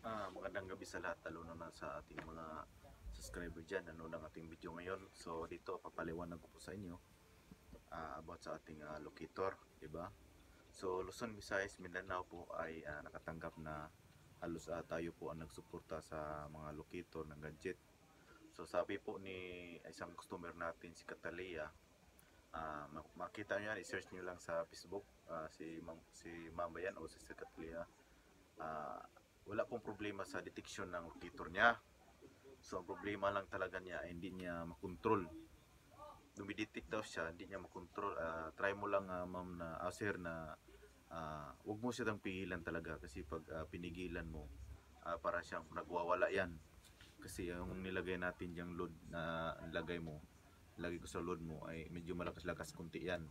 Magandang gabi sa lahat, lalo na sa ating mga subscriber dyan, nanonood ng ating video ngayon. So dito, papaliwanag ko po sa inyo about sa ating locator, diba? So Luzon, Visayas, Mindanao po ay nakatanggap na halos tayo po ang nagsuporta sa mga locator ng gadget. So sabi po ni isang customer natin, si Catalia, makita nyo yan, i-search nyo lang sa Facebook, si Mama yan o si Catalia. Wala pong problema sa detection ng locator niya. So ang problema lang talaga niya ay hindi niya makontrol. Dumidetect daw siya, hindi niya makontrol. Try mo lang ma'am na sir na wag mo siyang pigilan talaga kasi pag pinigilan mo para siyang nagwawala yan. Kasi yung nilagay natin yung load na nilagay mo, lagay ko sa load mo ay medyo malakas-lakas kunti yan.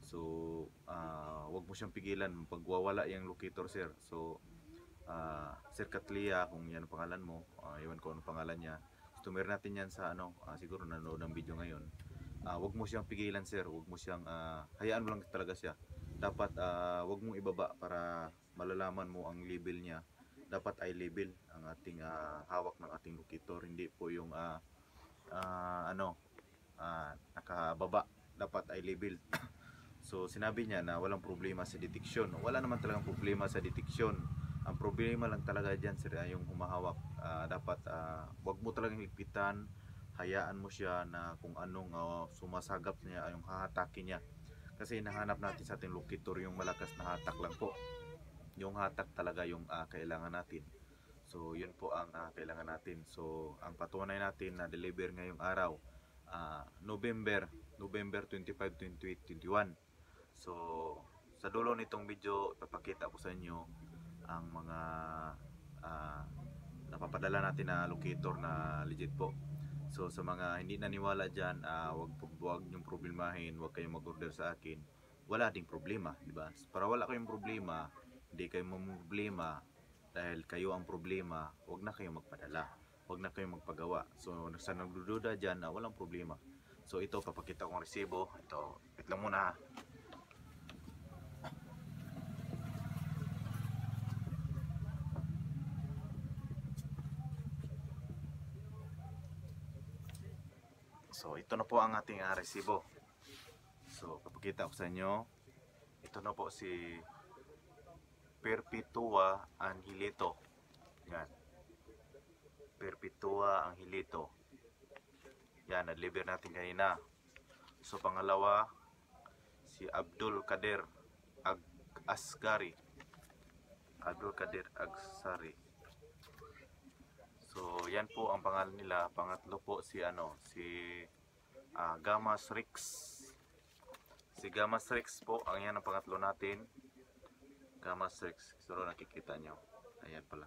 So wag mo siyang pigilan pagwawala yung locator sir. So Sir Katlia, kung yan ang pangalan mo, iwan ko anong pangalan niya. Customer natin yan sa siguro nanonood ng video ngayon. Wag mo siyang pigilan sir, wag mo siyang, hayaan mo lang talaga siya. Dapat wag mong ibaba para malalaman mo ang label niya. Dapat ay label ang ating hawak ng ating locator, hindi po yung nakababa. Dapat ay label. So sinabi niya na walang problema sa detection. Wala naman talagang problema sa detection. Ang problema lang talaga dyan sir yung humahawak. Dapat wag mo talagang higpitan, hayaan mo siya na kung anong sumasagap niya yung hahatakin niya. Kasi hinahanap natin sa ating locator yung malakas na hatak lang po. Yung hatak talaga yung kailangan natin. So yun po ang kailangan natin. So ang patunay natin na deliver ngayong araw, November 25, 28, 21. So sa dulo nitong video ipapakita ko sa inyo ang mga napapadala natin na locator na legit po. So sa mga hindi naniwala dyan, wag niyong problemahin, wag kayong mag-order sa akin. Wala ding problema, di ba? Para wala kayong problema, hindi kayo problema dahil kayo ang problema, wag na kayong magpadala, wag na kayong magpagawa. So sa nagdududa dyan, walang problema. So ito, papakita ko ang resibo. Ito, wait lang muna. So ito na po ang ating resibo. So papakita ko sa inyo. Ito na po si Perpetua Angelito. Yan. Perpetua Angelito. Yan, na-deliver natin kanina. So pangalawa, si Abdul Kader Asgari. Abdul Kader Agsari. So yan po ang pangalan nila. Pangatlo po si Gamas Rix. Si Gamas Rix po, ang yan ang pangatlo natin. Gamas Rix. Siguro nakikita nyo. Ayan pala.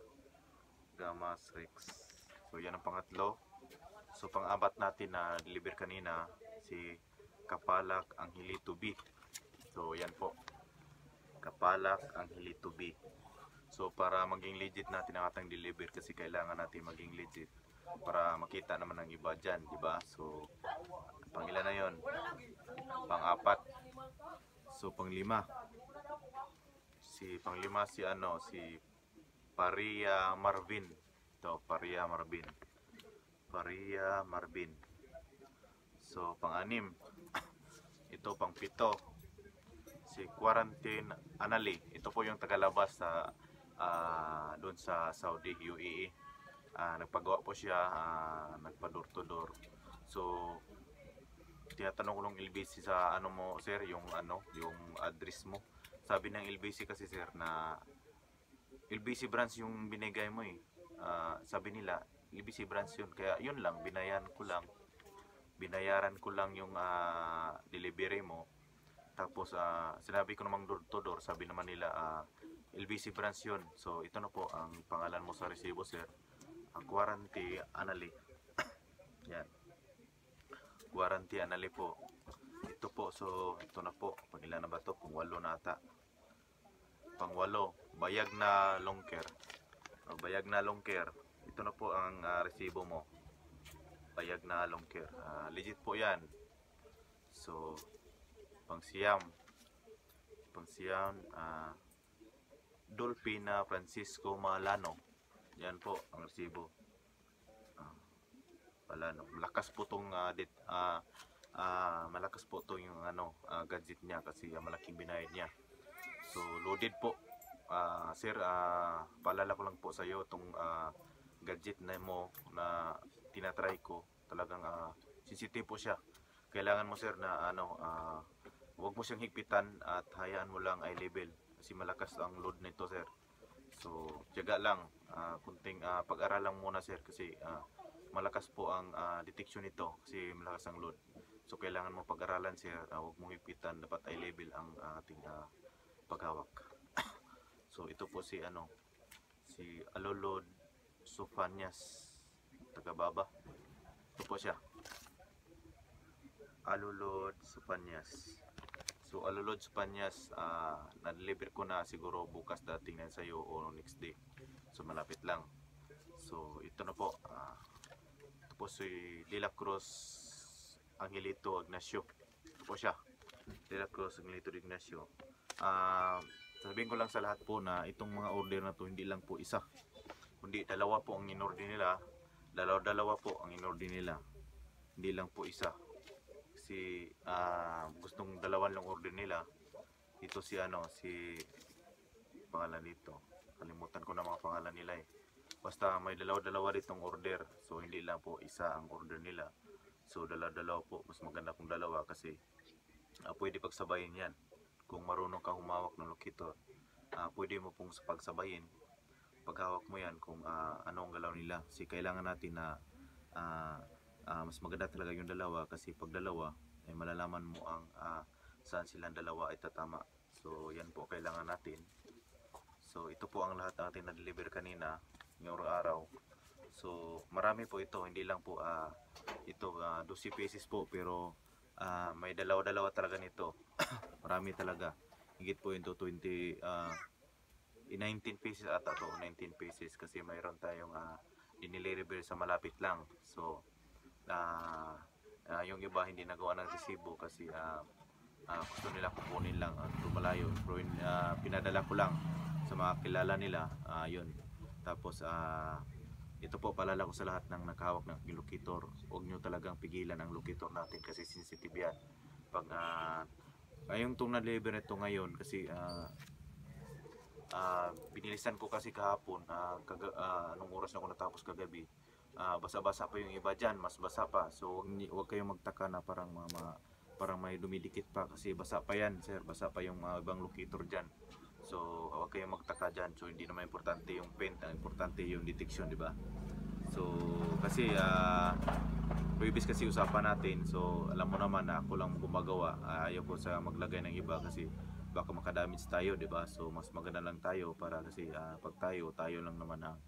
Gamas Rix. So yan ang pangatlo. So pang-apat natin na deliver kanina, si Kapalak Angelito B. So yan po. Kapalak Angelito B. So para maging legit natin ang ating deliver, kasi kailangan natin maging legit para makita naman ng iba dyan, di ba? So pangilan na yon, pang-apat. So panglima, si Paria Marvin. Ito, Paria Marvin. So pang-anim, ito pang-pito, si Quarantine Anali. Ito po yung tagalabas sa doon sa Saudi, UAE. Nagpagawa po siya, nagpa-door to door. So tinatanong ko ng LBC sa mo sir, yung address mo. Sabi ng LBC kasi sir na LBC branch yung binigay mo eh. Sabi nila LBC branch yun, kaya yun lang, binayaran ko lang yung delivery mo. Tapos sinabi ko namang door to door, sabi naman nila LBC branch yun. So ito na po ang pangalan mo sa resibo sir, Quarantine Anali. Yan, Quarantine Anali po. Ito po, so ito na po. Pangilan na ba ito? Pang-walo na ata. Pang-walo, Bayag na Longker. Bayag na Longker. Ito na po ang resibo mo. Bayag na Longker. Legit po yan. So Pang-Siam, Dolpina Francisco Malano. Yan po ang resibo. Ah, Wala no. Malakas po tong malakas po to yung gadget niya kasi malaking binayad niya. So loaded po. Sir, paalala ko lang po sa iyo tong gadget na mo na tinatry ko. Talagang sensitive po siya. Kailangan mo sir na huwag mo siyang higpitan at hayaan mo lang eye level kasi malakas ang load nito sir. So tiyaga lang, kunting pag-aralan muna sir kasi malakas po ang detection nito kasi malakas ang load. So kailangan mo pag-aralan sir, huwag mong higpitan, dapat eye level ang ating paghawak. So ito po si Alolod Sofanias Tagababa. Ito po siya. Alolod Sofanias. So Alolod Sofanias, na-deliver ko na siguro bukas dating na sa iyo o next day. So malapit lang. So ito na po. Ito po si Lila Cruz Angelito Ignacio. Ito po siya. Lila Cruz Angelito Ignacio. Sabihin ko lang sa lahat po na itong mga order na to hindi lang po isa, kundi dalawa po ang in-order nila. Dalawa po ang in-order nila, hindi lang po isa. Kasi gustong dalawan lang order nila. Ito si pangalan dito, kalimutan ko na mga pangalan nila eh. Basta may dalawa ditong order, so hindi lang po isa ang order nila. So dalawa po, mas maganda kung dalawa kasi pwede pagsabayin yan. Kung marunong ka humawak ng locator, pwede mo pong pagsabayin paghawak mo yan kung anong galaw nila. Kasi kailangan natin na mas maganda talaga yung dalawa kasi pag dalawa ay malalaman mo ang saan silang dalawa ay tatama. So yan po kailangan natin. So ito po ang lahat natin na-deliver kanina ngayong araw. So marami po ito, hindi lang po ito 12 pieces po, pero may dalawa talaga nito. Marami talaga. Higit po yung 19 pieces ata to, 19 pieces kasi mayroon tayong diniliriver sa malapit lang. So yung iba hindi nagawa ng resibo kasi gusto nila kukunin lang lumalayo. Pero pinadala ko lang sa mga kilala nila, yun. Tapos ito po paalala ko sa lahat ng nakahawak ng locator, huwag nyo talagang pigilan ang locator natin kasi sensitive yan. Pag ngayong itong na-deliver nito ngayon kasi binilisan ko kasi kahapon, anong oras na ako natapos kagabi, basa-basa pa yung iba dyan, mas basa pa. So huwag kayong magtaka na parang may dumidikit pa kasi basa pa yan sir, basa pa yung ibang locator dyan. So huwag kayong magtaka dyan. So hindi naman importante yung paint, ang importante yung detection, di ba? So kasi previous kasi usapan natin, so alam mo naman na ako lang gumagawa. Ayaw ko sa maglagay ng iba kasi baka makadamage tayo, di ba? So mas maganda lang tayo para kasi pag tayo lang naman ang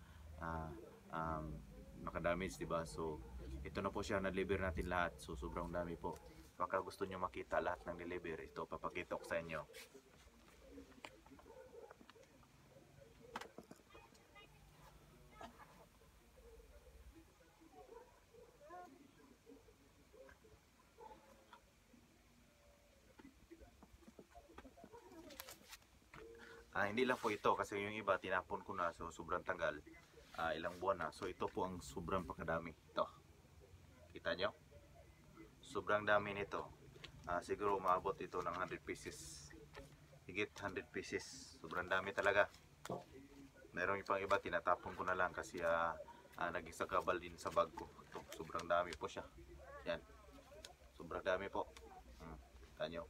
makadamage, di ba? So ito na po siya, na-deliver natin lahat. So sobrang dami po. Baka gusto nyo makita lahat ng deliver, ito papakita ko sa inyo. Hindi lang po ito kasi yung iba tinapon ko na, so sobrang tagal, ilang buwan na. So ito po ang sobrang pakadami. Ito, kita nyo? Sobrang dami nito. Siguro maabot ito ng 100 pieces. Higit 100 pieces. Sobrang dami talaga. Mayroong ibang iba tinatapon ko na lang kasi naging sagabal din sa bag ko. Ito, sobrang dami po siya. Yan. Sobrang dami po. Kita nyo?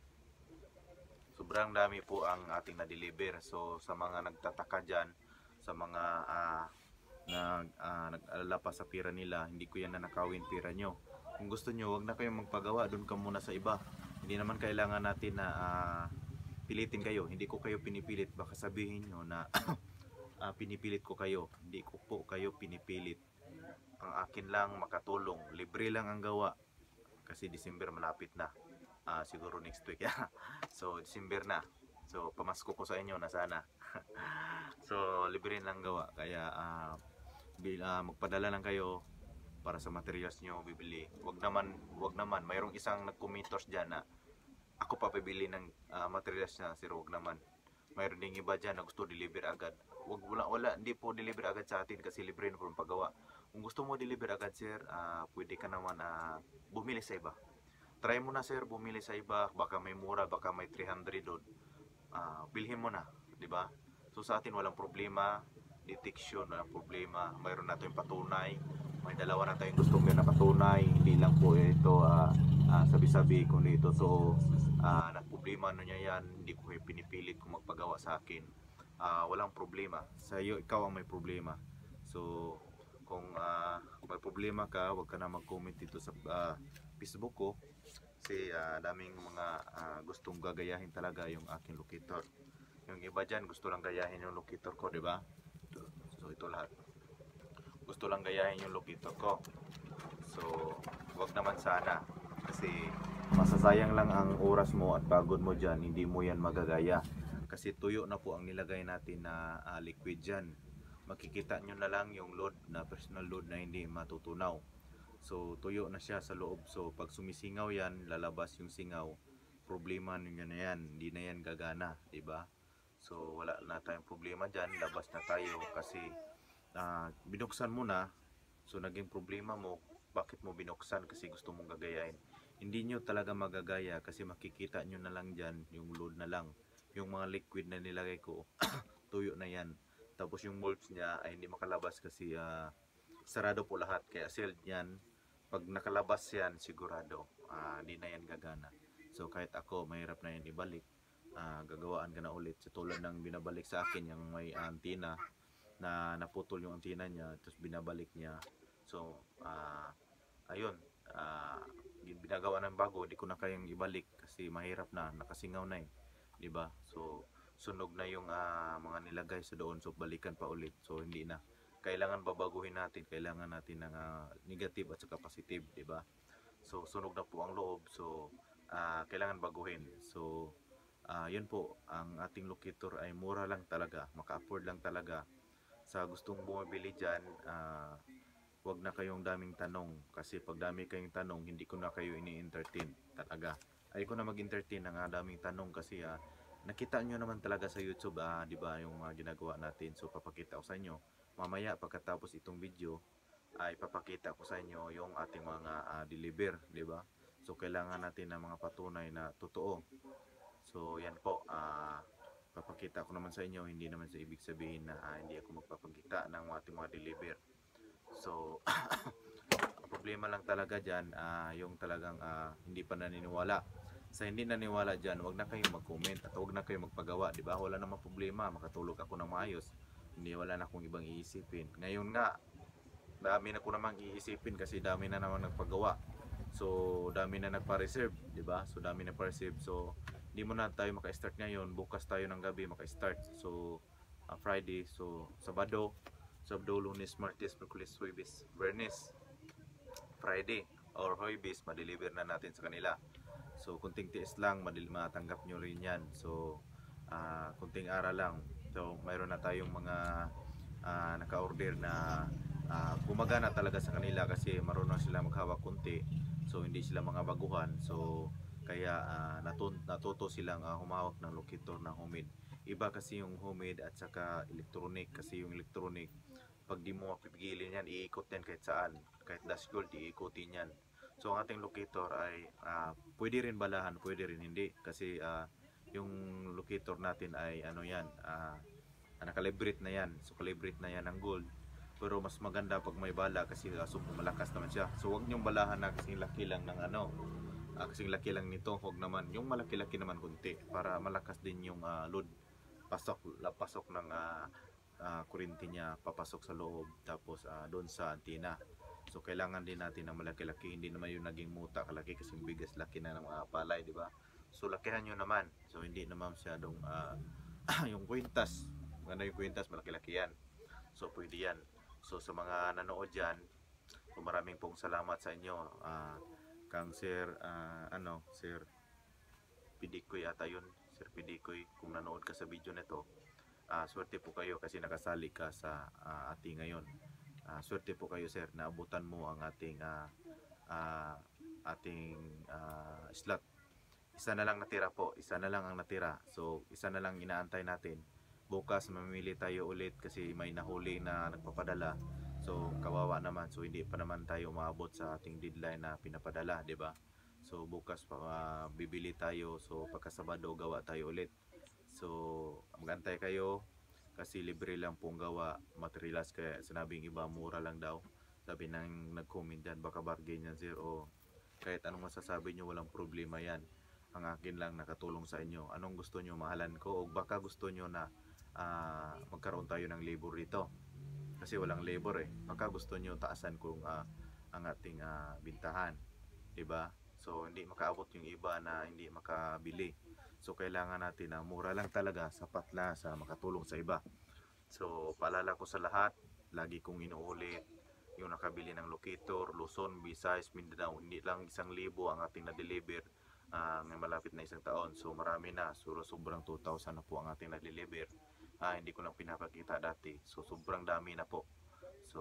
Sobrang dami po ang ating na-deliver. So sa mga nagtataka dyan, sa mga nag-alala pa sa pira nila, hindi ko yan nanakawin pira nyo. Kung gusto nyo, huwag na kayong magpagawa, doon ka muna sa iba. Hindi naman kailangan natin na pilitin kayo. Hindi ko kayo pinipilit. Baka sabihin nyo na pinipilit ko kayo. Hindi ko po kayo pinipilit. Ang akin lang makatulong. Libre lang ang gawa. Kasi December malapit na. Siguro next week. So December na. So pamasko ko sa inyo na sana. So libre lang gawa. Kaya magpadala lang kayo para sa materials nyo bibili. Wag naman. Mayroong isang nag-commentors dyan na ako pa pabili ng materials na, sir, wag naman. mayroon ding iba dyan na gusto deliver agad. Wala, hindi po deliver agad sa atin kasi libre na po ang paggawa. Kung gusto mo deliver agad sir, pwede ka naman bumili sa iba. Try mo na sir, bumili sa iba, baka may mura, baka may 300 doon. Bilhin mo na, di ba? So sa atin walang problema, detection, walang problema. Mayroon na tayong patunay, may dalawa na tayong gustong na patunay, hindi lang po ito sabi-sabi kung ito to na problema ano niya yan, hindi ko pinipilit kung magpagawa sa akin. Walang problema, sa iyo ikaw ang may problema. So kung may problema ka, huwag ka na mag-comment dito sa Facebook ko kasi daming mga gustong gagayahin talaga yung aking locator. Yung iba dyan gusto lang gayahin yung locator ko, di ba? So ito lahat gusto lang gayahin yung locator ko. So wag naman sana kasi masasayang lang ang oras mo at pagod mo dyan, hindi mo yan magagaya kasi tuyo na po ang nilagay natin na liquid dyan. Makikita nyo na lang yung load na personal load na hindi matutunaw. So tuyo na siya sa loob. So pag sumisingaw yan, lalabas yung singaw. Problema nyo na yan, hindi na yan gagana, diba? So wala na tayong problema dyan, labas na tayo kasi binuksan mo na. So naging problema mo, bakit mo binuksan? Kasi gusto mong gagayahin. Hindi nyo talaga magagaya kasi makikita nyo na lang dyan yung load na lang. Yung mga liquid na nilagay ko, tuyo na yan. Tapos yung molds niya ay hindi makalabas kasi sarado po lahat. Kaya sealed yan. Pag nakalabas yan, sigurado, hindi na yan gagana. So kahit ako, mahirap na yan ibalik. Gagawaan ka na ulit. So, tulad ng binabalik sa akin, yung may antenna, na naputol yung antenna niya, tapos binabalik niya. So, ayun, binagawa ng bago, di ko na kayang ibalik kasi mahirap na, nakasingaw na eh. Diba? So, sunog na yung mga nilagay sa doon, so balikan pa ulit. So, hindi na. Kailangan babaguhin natin, kailangan natin ng negative at saka positive, di ba? So sunog na po ang loob, so kailangan baguhin. So yun po, ang ating locator ay mura lang talaga, maka-afford lang talaga. Sa gustong bumibili dyan, wag na kayong daming tanong kasi pag dami kayong tanong, hindi ko na kayo ini-entertain talaga. Ayoko na mag-entertain ng daming tanong kasi nakita nyo naman talaga sa YouTube, di ba, yung mga ginagawa natin. So papakita ko sa inyo mamaya pagkatapos itong video ay papakita ko sa inyo yung ating mga deliver, di ba? So kailangan natin ng mga patunay na totoo. So yan po, papakita ko naman sa inyo, hindi naman sa ibig sabihin na hindi ako magpapakita ng ating mga deliver. So problema lang talaga dyan, yung talagang hindi pa naniniwala. Sa hindi naniniwala dyan, wag na kayong mag-comment at wag na kayong magpagawa, di ba? Wala namang problema, makatulog ako ng maayos. Hindi, wala na akong ibang iisipin. Ngayon nga, dami na ko namang iisipin kasi dami na naman nagpagawa. So, dami na nagpa-reserve, di ba? So, dami na pa-reserve. So, hindi mo na tayo maka-start ngayon. Bukas tayo ng gabi maka-start. So, Friday. So, Sabado, Lunes, Martes, Merkulis, Huwebes, Bernes, Friday or Huwebes, ma-deliver na natin sa kanila. So, kunting tiis lang, matanggap nyo rin yan. So, kunting aral lang. So, mayroon na tayong mga naka-order na gumagana talaga sa kanila kasi marunong sila maghawak kunti. So, hindi sila mga baguhan. So, kaya natuto silang humawak ng locator na homemade. Iba kasi yung homemade at saka electronic. Kasi yung electronic, pag di mo mapipigilin yan, iikot yan kahit saan. Kahit dashboard, iikotin yan. So, ang ating locator ay pwede rin balahan, pwede rin hindi. Kasi yung locator natin ay ano yan, nakalibrate na yan. So calibrate na yan ng gold. Pero mas maganda pag may bala kasi malakas naman siya. So wag niyong balahan na kasing laki lang ng kasing laki lang nito. Huwag naman, yung malaki-laki naman kunti para malakas din yung load. Pasok ng kuryente niya, papasok sa loob tapos doon sa antena. So kailangan din natin ng malaki-laki, hindi naman yung naging muta kalaki kasi bigas laki na ng mga palay, di ba? So lakihan nyo naman. So hindi naman masyadong yung kwintas, maganda yung kwintas, malaki-laki yan. So pwede yan. So sa mga nanood dyan, so maraming pong salamat sa inyo. Kang Sir, Sir Pidikoy ata yun. Sir Pidikoy, kung nanood ka sa video nito, swerte po kayo kasi nakasali ka sa ating ngayon. Swerte po kayo sir, naabutan mo ang ating slot. isa na lang natira po, isa na lang ang natira. So isa na lang inaantay natin. Bukas mamili tayo ulit kasi may nahuli na nagpapadala. So kawawa naman, so hindi pa naman tayo umabot sa ating deadline na pinapadala, 'di ba? So bukas pa bibili tayo. So pagka Sabado gawa tayo ulit. So magantay kayo kasi libre lang pong gawa materials, kaya sinabing iba mura lang daw. Sabi nang nag-comment dyan, baka bargain yan sir, o kahit anong masasabi nyo walang problema yan. Ang akin lang nakatulong sa inyo. Anong gusto nyo, mahalan ko, o baka gusto nyo na magkaroon tayo ng labor dito kasi walang labor eh. Baka gusto nyo taasan kung ang ating bintahan, 'di ba? So hindi makaabot yung iba na hindi makabili. So kailangan natin na mura lang talaga, sapat na sa makatulong sa iba. So paalala ko sa lahat, lagi kong inuulit, yung nakabili ng locator, Luzon, Visayas, Mindanao, hindi lang 1,000 ang ating na-deliver ng malapit na 1 taon. So marami na, so sobrang 2,000 na po ang ating na-deliver. Hindi ko lang pinapakita dati, so sobrang dami na po. So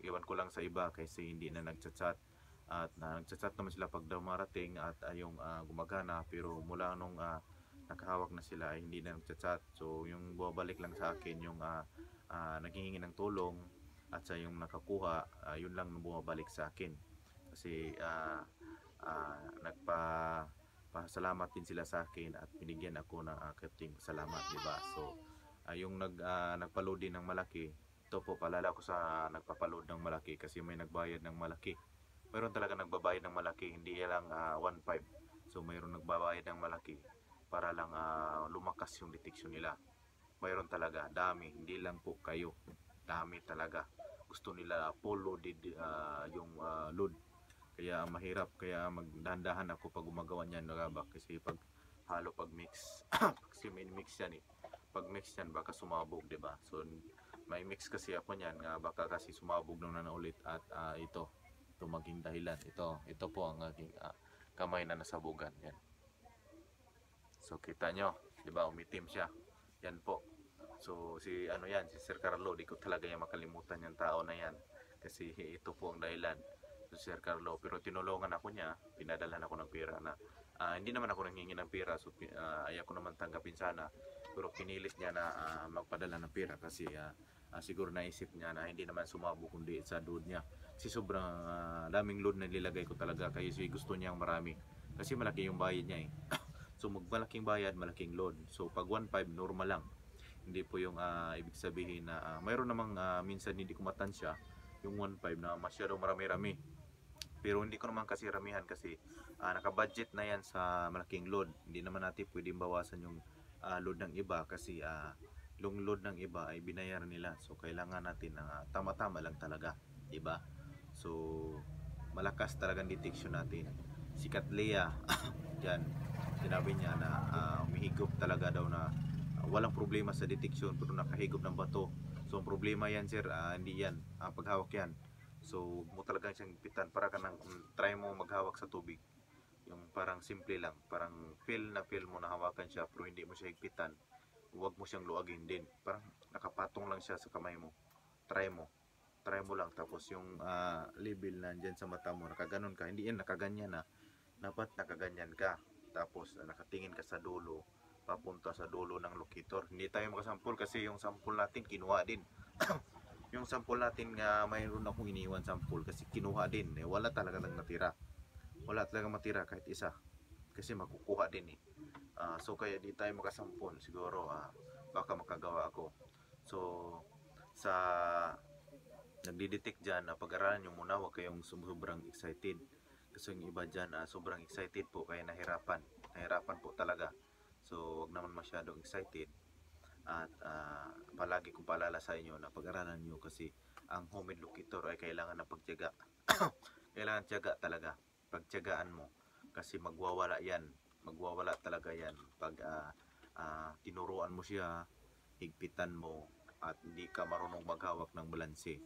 iwan ko lang sa iba kasi hindi na nagchat-chat, at nagchat-chat naman sila pag daw marating at yung gumagana, pero mula nung nakahawak na sila ay hindi na nagchat-chat. So yung bumabalik lang sa akin yung naghihingi ng tulong at sa yung nakakuha, yun lang bumabalik sa akin kasi nagpa-salamat din sila sa akin at binigyan ako ng aking salamat, di ba? So yung nagpa-load din ng malaki, ito po palala ko sa nagpapaload ng malaki kasi may nagbayad ng malaki. Mayroon talaga nagbabayad ng malaki, hindi lang 1.5. So mayroon nagbabayad ng malaki para lang lumakas yung detection nila. Mayroon talaga, dami, hindi lang po kayo, dami talaga. Gusto nila full loaded yung load. Kaya mahirap, kaya magdahan-dahan ako pag gumagawa niyan, nagabak kasi pag halo, pag mix kasi may mix yan eh. Pag mix yan baka sumabog, 'di ba? So may mix kasi ako niyan, baka kasi sumabog nung nanaulit at ito maging dahilan. Ito po ang aking kamay na nasabugan yan. So kita nyo, 'di ba, umitim siya. Yan po. So si Sir Carlo, di ko talaga yung makalimutan yung tao na yan. Kasi ito po ang dahilan. So Sir Carlo, pero tinulungan ako niya, pinadalan ako ng pera na hindi naman ako nanghingi ng pera, so ayaw ko naman tanggapin sana. Pero pinilit niya na magpadala ng pera kasi siguro naisip niya na hindi naman sumabog kundi sa load niya. Kasi sobrang daming load na nilagay ko talaga, kaya gusto niyang marami. Kasi malaki yung bayad niya eh. So malaking bayad, malaking load. So pag 1.5 normal lang. Hindi po yung ibig sabihin na mayroon namang minsan hindi ko matansya yung 1.5 na masyadong marami-rami. Pero hindi ko naman kasi ramihan kasi naka-budget na yan sa malaking load. Hindi naman natin pwedeng bawasan yung load ng iba kasi yung load ng iba ay binayaran nila. So kailangan natin tama-tama lang talaga, 'di ba? So malakas talagang detection natin. Si Katlea yan, sinabi niya na umihigop talaga daw na walang problema sa detection pero nakahigop ng bato. So ang problema yan sir, hindi yan paghawak yan. So mo talagang siyang pitan para ka nang try mo maghawak sa tubig. Yung parang simple lang, parang feel mo na hawakan siya pero hindi mo siya higpitan. Huwag mo siyang luagin din. Parang nakapatong lang siya sa kamay mo. Try mo. Try mo lang, tapos yung level na dyan sa mata mo, nakaganon ka. Hindi yan nakaganyan na. Dapat nakaganyan ka. Tapos nakatingin ka sa dulo, papunta sa dulo ng locator. Hindi tayo makasampol kasi yung sample natin kinuha din. Yung sample natin mayroon akong iniwan sample kasi kinuha din. Wala talaga nang natira. Wala talaga matira kahit isa. Kasi makukuha din eh. So kaya di tayo makasampol. Siguro baka makagawa ako. So sa nagdidetect dyan, pag-aralan nyo muna, huwag kayong sobrang excited. Kasi yung iba dyan sobrang excited po kaya nahirapan po talaga. So huwag naman masyadong excited. At palagi kong paalala sa inyo na pag-aralan nyo kasi ang homemade locator ay kailangan ng pagtiyaga. Kailangan tiyaga talaga, pagtiyagaan mo kasi magwawala talaga yan pag tinuruan mo siya, higpitan mo at hindi ka marunong maghawak ng balanse.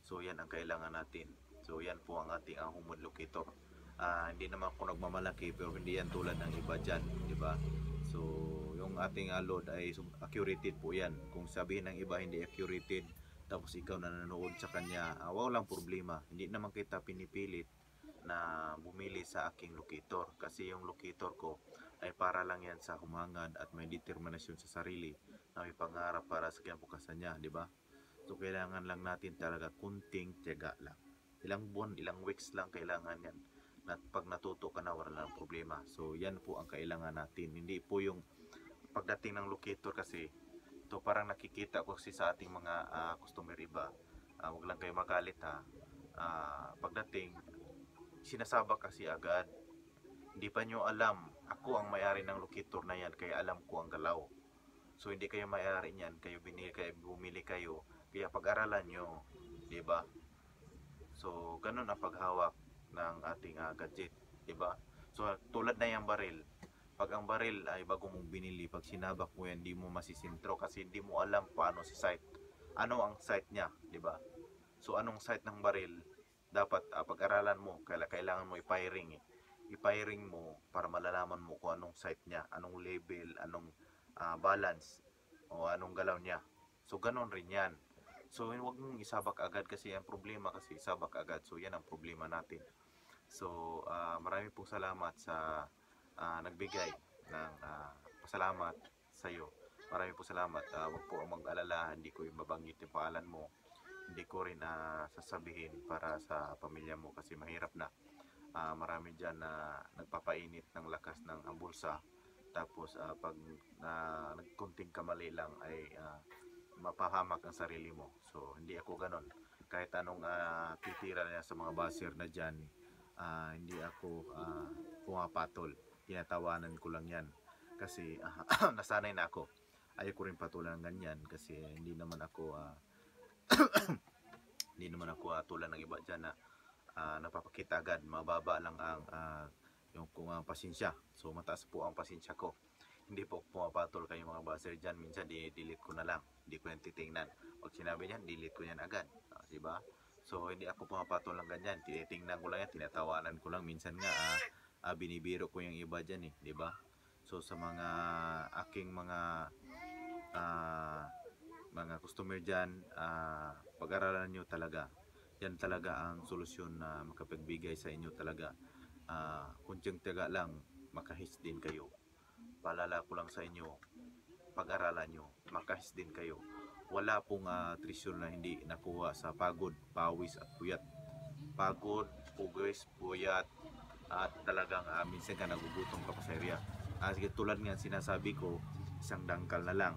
So yan ang kailangan natin. So yan po ang ating homemade locator. Hindi naman ako nagmamalaki pero hindi yan tulad ng iba dyan, di ba? So yung ating load ay accurate po yan. Kung sabihin ng iba hindi accurate, tapos ikaw na nanonood sa kanya, walang problema. Hindi naman kita pinipilit na bumili sa aking locator, kasi yung locator ko ay para lang yan sa humangad at may determinasyon sa sarili na may pangarap para sa kinabukasan niya, di ba? So kailangan lang natin talaga kunting tiyaga lang. Ilang buwan, ilang weeks lang kailangan yan. At pag natuto ka na, wala lang problema. So yan po ang kailangan natin. Hindi po yung pagdating ng locator, kasi ito parang nakikita ko kasi sa ating mga customer iba. Huwag lang kayo magalit ha. Pagdating, sinasabak kasi agad. Hindi pa nyo alam, ako ang may-ari ng locator na yan, kaya alam ko ang galaw. So hindi kayo may-ari niyan, kayo bumili kayo, kaya pag-aralan nyo, di ba? So ganun ang paghawak ng ating gadget, di ba? So tulad na yung baril, pag ang baril ay bago mong binili, pag sinabak mo yan, hindi mo masisintro kasi hindi mo alam paano si sight. Ano ang sight niya, di ba? So anong sight ng baril, dapat pag-aralan mo, kailangan mo i-firing i-firing mo para malalaman mo kung anong sight niya, anong level, anong balance o anong galaw niya. So ganon rin yan. So huwag mong isabak agad, kasi ang problema kasi isabak agad. So yan ang problema natin. So marami pong salamat sa nagbigay ng pasalamat sa iyo. Marami po salamat. Huwag po mag-alala, hindi ko mabanggit yung pangalan mo. Hindi ko rin sasabihin para sa pamilya mo kasi mahirap na. Marami dyan na nagpapainit ng lakas ng bulsa. Tapos pag nagkunting kamali lang ay mapahamak ang sarili mo. So hindi ako ganon. Kahit anong titira niya sa mga baser na dyan, hindi ako pumapatol. Tinatawanan ko lang yan. Kasi nasanay na ako. Ayaw ko rin patulan ng ganyan kasi hindi naman ako hindi naman ako tulad ng iba dyan na napapakita agad. Mababa lang ang yung pasensya. So mataas po ang pasensya ko. Hindi po pumapatol kayo mga baser dyan. Minsan delete ko na lang. Hindi ko yan titingnan. Pag sinabi niyan, delete ko yan agad. Diba? So hindi ako pumapatol ng ganyan. Tinitingnan ko lang yan. Tinatawanan ko lang. Minsan nga binibiro ko yung iba dyan eh. Diba? So sa mga aking mga customer dyan, pag-aralan nyo talaga. Yan talaga ang solusyon na makapagbigay sa inyo talaga. Kunting tiyaga lang, makahis din kayo. Paalala ko lang sa inyo, pag-aralan nyo, makahis din kayo. Wala pong treasure na hindi nakuha sa pagod, pawis at puyat. Pagod, pugis, puyat, at talagang minsan ka nagugutom ka pa sa area. Tulad nga sinasabi ko, isang dangkal na lang.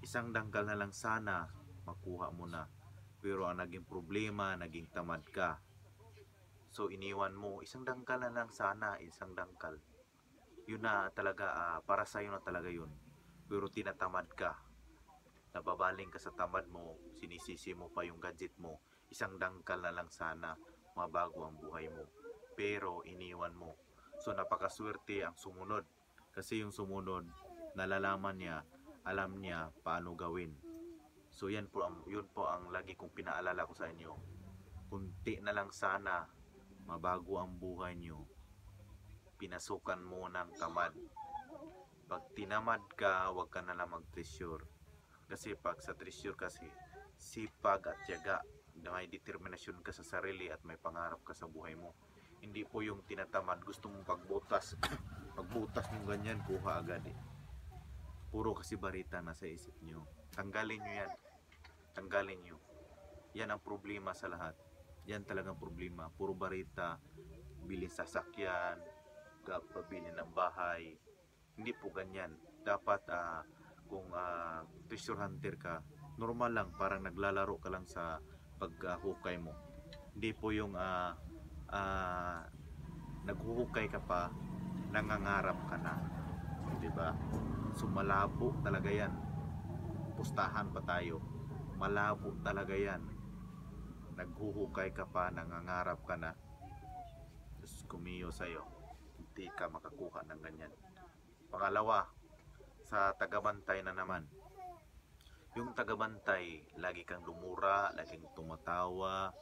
Isang dangkal na lang sana makuha mo na. Pero ang naging problema, naging tamad ka. So iniwan mo, isang dangkal na lang sana, isang dangkal. Yun na talaga, para sa'yo na talaga yun. Pero tinatamad ka. Nababaling ka sa tamad mo, sinisisi mo pa yung gadget mo. Isang dangkal na lang sana, mabago ang buhay mo. Pero iniwan mo. So napakaswerte ang sumunod. Kasi yung sumunod, nalalaman niya, alam niya paano gawin. So yun po ang lagi kong pinaalala ko sa inyo. Kunti na lang sana mabago ang buhay nyo. Pinasukan mo ng tamad. Pag tinamad ka, huwag ka na lang mag-treasure. Kasi pag sa treasure kasi, sipag at tiyaga, may determinasyon ka sa sarili at may pangarap ka sa buhay mo. Hindi po yung tinatamad, gusto mong pagbutas. Pagbutas mong ganyan, kuha agad eh. Puro kasi barita na sa isip nyo. Tanggalin nyo yan. Tanggalin nyo. Yan ang problema sa lahat. Yan talagang problema. Puro barita, bilhin sasakyan, pabili ng bahay. Hindi po ganyan. Dapat kung treasure hunter ka, normal lang, parang naglalaro ka lang sa paghukay mo. Hindi po yung naghuhukay ka pa, nangangarap ka na. Diba? So malabo talaga yan. Pustahan pa tayo. Malabo talaga yan. Naghuhukay ka pa, nangangarap ka na. Diyos kumiyo sa'yo. Hindi ka makakuha ng ganyan. Pangalawa, sa tagabantay na naman. Yung tagabantay, lagi kang lumura, lagi kang tumatawa,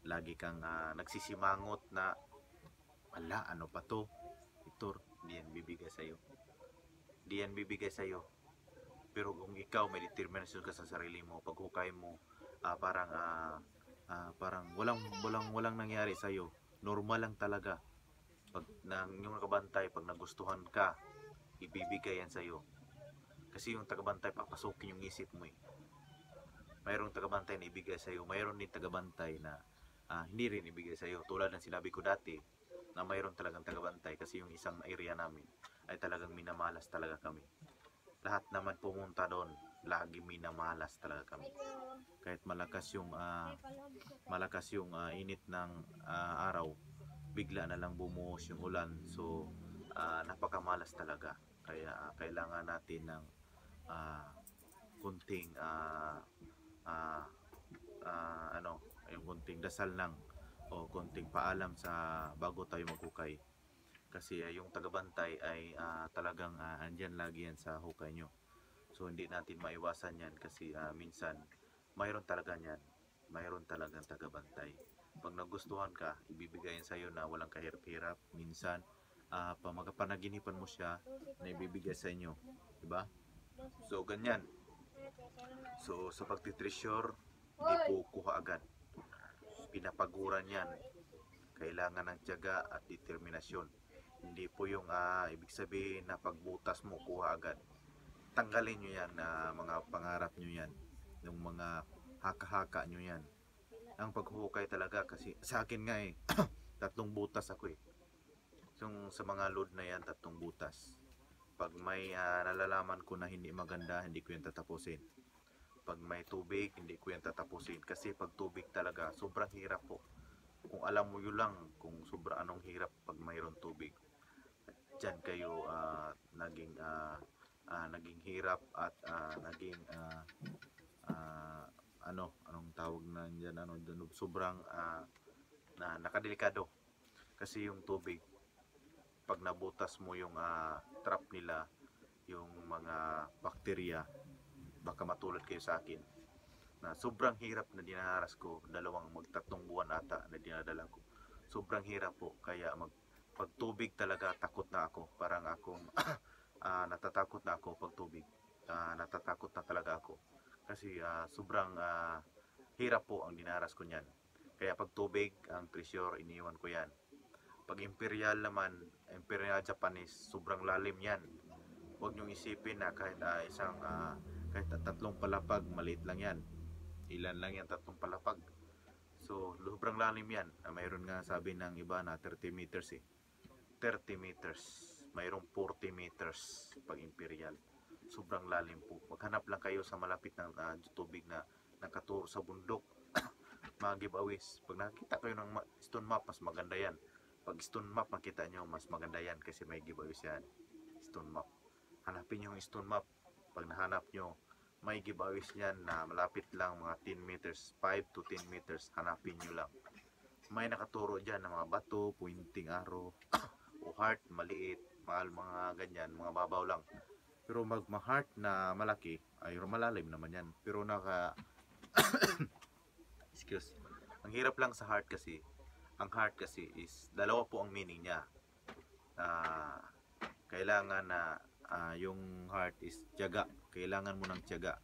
lagi kang nagsisimangot na, ala, ano pa to? Ito, hindi yan bibigay sa'yo. Hindi yan bibigay sa'yo. Pero kung ikaw may determinasyon ka sa sarili mo, paghukay mo, parang walang nangyari sa'yo. Normal lang talaga. Pag yung nakabantay, pag nagustuhan ka, ibibigay yan sa'yo. Kasi yung tagabantay, papasukin yung isip mo eh. Mayroong tagabantay na ibigay sa'yo, mayroon din tagabantay na hindi rin ibigay sa'yo. Tulad ng sinabi ko dati, na mayroon talagang tagabantay kasi yung isang area namin ay talagang minamalas talaga kami. Lahat naman pumunta doon, lagi minamalas talaga kami. Kahit malakas yung init ng araw, bigla na lang bumuhos yung ulan. So napakamalas talaga. Kaya kailangan natin ng kunting yung kunting dasal lang o kunting paalam sa bago tayo maghukay. Kasi yung tagabantay ay talagang andyan lagi yan sa hukay nyo. So hindi natin maiwasan yan kasi minsan mayroon talaga yan. Mayroon talagang tagabantay. Pag nagustuhan ka, ibibigay yan sa'yo na walang kahirap-hirap. Minsan, panaginip mo siya na ibibigay sa inyo. Diba? So ganyan. So sa pagtitreasure, hindi po kuha agad. Pinapaguran yan. Kailangan ng tiyaga at determinasyon. Hindi po yung ibig sabihin na pagbutas mo kuha agad. Tanggalin nyo yan na mga pangarap nyo yan. Yung mga haka-haka nyo yan. Ang paghukay talaga kasi sa akin nga eh, 3 butas ako eh. Yung sa mga load na yan, 3 butas. Pag may nalalaman ko na hindi maganda, hindi ko yan tatapusin. Pag may tubig, hindi ko yan tatapusin. Kasi pag tubig talaga, sobrang hirap po. Kung alam mo yun lang, kung sobrang anong hirap pag mayroon tubig. Diyan kayo naging hirap at naging anong tawag na diyan, sobrang nakadelikado. Kasi yung tubig, pag nabutas mo yung trap nila, yung mga bakterya, baka matulad kayo sa akin na sobrang hirap na dinaharas ko, 3 buwan ata na dinadala ko. Sobrang hirap po, kaya pag tubig talaga takot na ako. Parang akong natatakot na ako pag tubig. Natatakot na talaga ako. Kasi sobrang hirap po ang dinaharas ko niyan. Kaya pag tubig, ang treasure, iniwan ko yan. Pag imperial naman, imperial Japanese, sobrang lalim yan. Huwag niyong isipin na kahit kahit 3 palapag, maliit lang yan. Ilan lang yan, 3 palapag. So, sobrang lalim yan. Mayroon nga sabi ng iba na 30 meters eh. 30 meters. Mayroong 40 meters pag imperial. Sobrang lalim po. Maghanap lang kayo sa malapit ng tubig na nakaturo sa bundok. Mga giveaways. Pag nakita kayo ng stone map, mas maganda yan. Pag stone map makita nyo, mas maganda yan kasi may giveaways yan. Stone map. Hanapin nyo yung stone map. Pag nahanap nyo, may giveaways yan na malapit lang, mga 10 meters, 5 to 10 meters. Hanapin nyo lang. May nakaturo dyan ng mga bato, pointing arrow, o heart, maliit, mga ganyan, mga babaw lang. Pero mag-heart na malaki, ay malalim naman yan. Pero excuse. Ang hirap lang sa heart kasi, ang heart kasi is, 2 po ang meaning niya. Kailangan na yung heart is tiyaga. Kailangan mo ng tiyaga.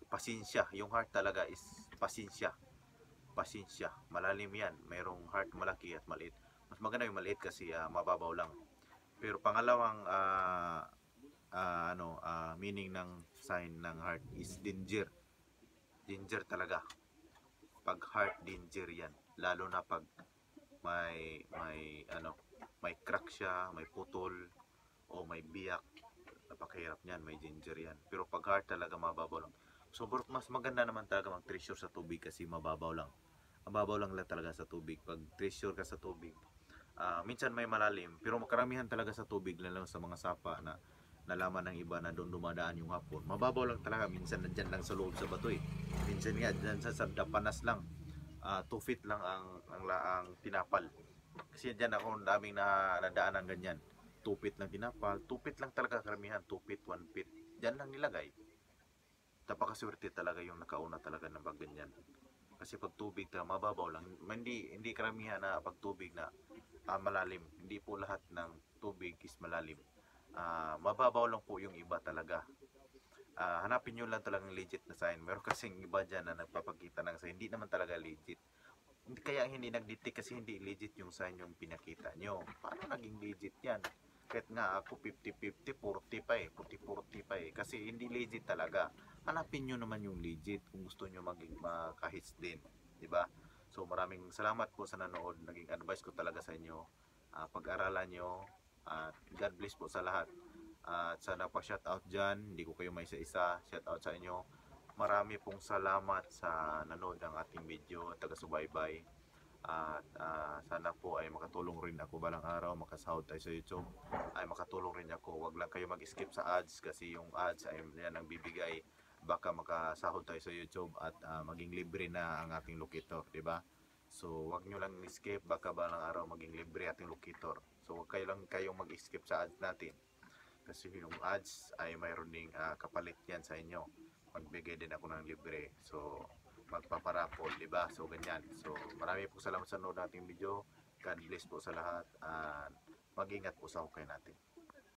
Pasensya. Yung heart talaga is pasensya. Pasensya. Malalim yan. Mayroong heart malaki at maliit. Mas maganda yung maliit kasi mababaw lang. Pero pangalawang meaning ng sign ng heart is danger. Danger talaga. Pag heart, danger yan. Lalo na pag may crack siya, may putol, o may biyak, napakahirap niyan, may danger yan. Pero pag heart talaga mababaw lang. So mas maganda naman talaga mag-treasure sa tubig kasi mababaw lang. Mababaw lang talaga sa tubig. Pag treasure ka sa tubig, minsan may malalim, pero makaramihan talaga sa tubig, lalo sa mga sapa na nalaman ng iba na doon dumadaan yung hapon. Mababaw lang talaga, minsan nandyan lang sa loob sa bato eh. Minsan nga dyan sa dapanas lang, 2 feet lang ang tinapal. Kasi dyan ako daming nadaanan ganyan. 2 feet lang tinapal, 2 feet lang talaga karamihan, 2 feet, 1 feet. Dyan lang nilagay. Napakaswerte talaga yung nakauna talaga ng pag ganyan. Kasi pag tubig talaga mababaw lang. Hindi karamihan na pag tubig na malalim. Hindi po lahat ng tubig is malalim. Mababaw lang po yung iba talaga. Hanapin nyo lang talagang legit na sign. Meron kasing iba dyan na nagpapakita ng sign. Hindi naman talaga legit. Hindi kaya hindi nag-detect kasi hindi legit yung sign yung pinakita nyo. Paano naging legit yan? Kahit nga ako 50-50, 40 pa eh. 40-40 pa eh. Kasi hindi legit talaga. Hanapin nyo naman yung legit kung gusto nyo maging makahits din. 'Di ba? So maraming salamat po sa nanood. Naging advice ko talaga sa inyo. Pag-aralan nyo. At God bless po sa lahat. At sana pa shoutout dyan. Hindi ko kayo may isa-isa. Shoutout sa inyo. Marami pong salamat sa nanood ng ating video, taga-subaybay. At sana po ay makatulong rin ako balang araw, makasahod tayo sa YouTube. Ay makatulong rin ako. Huwag lang kayo mag-skip sa ads kasi yung ads ay yan ang bibigay. Baka makasahod tayo sa YouTube at maging libre na ang ating locator, di ba? So, wag nyo lang skip, baka balang araw maging libre ating locator. So, wag kayo lang kayong mag-skip sa ads natin. Kasi yung ads ay mayroon ding kapalit yan sa inyo. Magbigay din ako ng libre. So, magpaparapol, di ba? So, ganyan. So, marami po salamat sa nanood nating video. God bless po sa lahat. Mag-ingat po sa hukay natin.